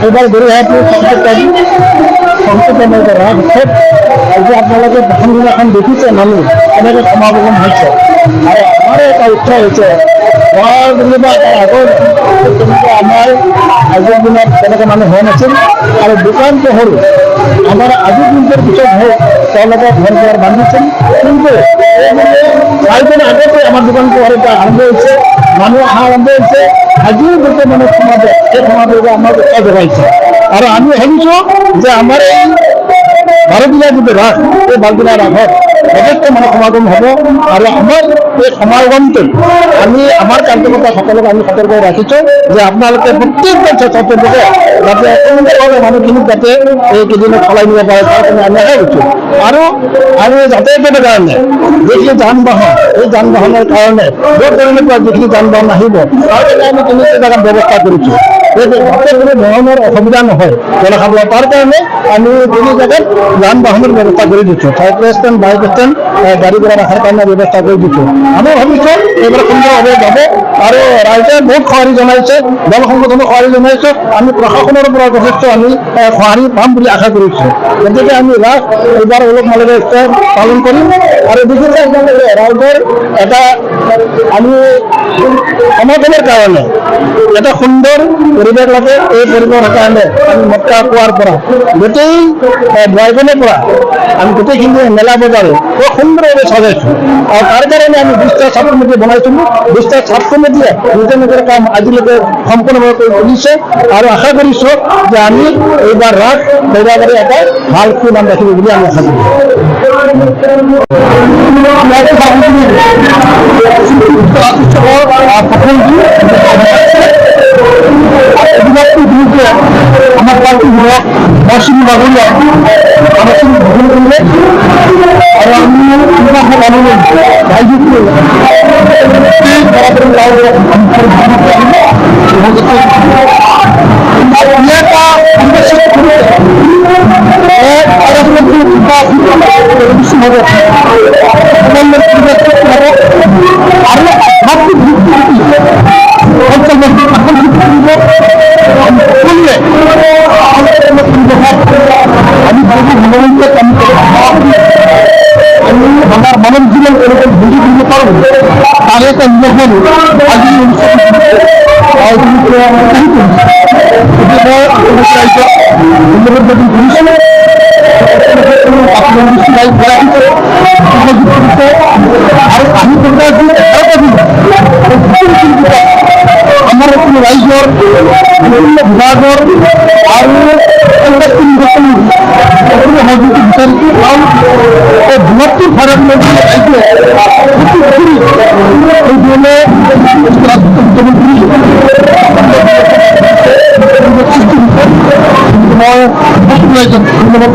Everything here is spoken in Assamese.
এবাৰ গড়িয়াহাটি সংকটজনক ৰাত উৎসৱ আজি আপোনালোকে প্ৰথম দিনাখন দেখিছে মানুহ এনেকৈ সমাগম হৈছে আৰু আমাৰো এটা উৎসৱ হৈছে ঘৰ বুলিবা তাৰ আগৰ তেনেকৈ আমাৰ আজিৰ দিনত তেনেকৈ মানুহ হোৱা নাছিল আৰু দোকান পোহৰ আমাৰ আজিৰ দিনটোৰ পিছত হওক তেওঁলোকে ঘৰ দুৱাৰ বান্ধিছিল কিন্তু চাৰিদিন আগতে আমাৰ দোকান পোহৰ এটা আৰম্ভ হৈছে মানুহ অহা আৰম্ভ হৈছে আজিও গোটেই মানুহ সমাৱেশ এই সমাৱেশে আমাক উৎসাহ যোগাইছে আৰু আমি ভাবিছোঁ যে আমাৰ এই ভাৰতীয় যিটো ৰাস এই ভাৰতীয় ৰাসত যথেষ্ট মানুহ সমাগম হ'ব আৰু আমাৰ এই সমাগমটো আমি আমাৰ কাৰ্যকৰ্তা সকলক আমি সতৰ্ক ৰাখিছোঁ যে আপোনালোকে প্ৰত্যেকজন ছাত্ৰকে যাতে সুন্দৰভাৱে মানুহখিনিক যাতে এইকেইদিনত চলাই নিব পাৰে তাৰ কাৰণে আমি আশা কৰিছোঁ আৰু যাতায়াতৰ কাৰণে যিখিনি যান বাহন এই যান বাহনৰ কাৰণে য'ত ধৰণৰ পৰা যিখিনি যান বাহন আহিব তাৰ কাৰণে আমি তেনেকুৱা জেগাত ব্যৱস্থা কৰিছোঁ যাতে কোনো ধৰণৰ অসুবিধা নহয় জনসাধাৰণৰ তাৰ কাৰণে আমি তিনি জেগাত যান বাহনৰ ব্যৱস্থা কৰি দিছোঁ চাইকেল ষ্টেণ্ড বাইক ষ্টেণ্ড গাড়ী ঘোড়া ৰখাৰ কাৰণে ব্যৱস্থা কৰি দিছোঁ আমি ভাবিছোঁ এইবাৰ সুন্দৰভাৱে যাব আৰু ৰাইজে বহুত সঁহাৰি জনাইছে দল সংগঠনে সঁহাৰি জনাইছে আমি প্ৰশাসনৰ পৰা যথেষ্ট আমি সঁহাৰি পাম বুলি আশা কৰিছোঁ গতিকে আমি ৰাস এইবাৰ উলহ মালহেৰে পালন কৰিম আৰু বিশেষকৈ ৰাইজৰ এটা আমি সমাগমৰ কাৰণে এটা সুন্দৰ পৰিৱেশ লাগে এই পৰিৱেশৰ কাৰণে আমি মক্কা কোৱাৰ পৰা গোটেই ড্ৰাইভনৰ পৰা আমি গোটেইখিনি মেলা বজাৰে খুব সুন্দৰভাৱে চাজাইছোঁ আৰু তাৰ কাৰণে আমি 20টা ছাব কমিটি বনাইছিলোঁ 20টা ছাব কমিটিয়ে নিজৰ নিজৰ কাম আজিলৈকে সম্পূৰ্ণভাৱে কৰি তুলিছে আৰু আশা কৰিছোঁ যে আমি এইবাৰ ৰাস সৌদাগৰী এটা ভাল সুনাম ৰাখিব বুলি আমি আশা কৰিছোঁ প্ৰথম দিন আমার পার্টি হল মৌসুমী বাগুলিয়া আলোচনা গ্রহণ করলে আর আমি আমি আমার মানব জীবন এরকম বুঝে দিতে পারবো তার একটা নির্ভর আজকে আমার কোনো রাজ্যর বিভিন্ন বিভাগর আৰু বৃহত্তৰ ভাৰত মধ্যে মুখ্যমন্ত্ৰী মই ধন্যবাদ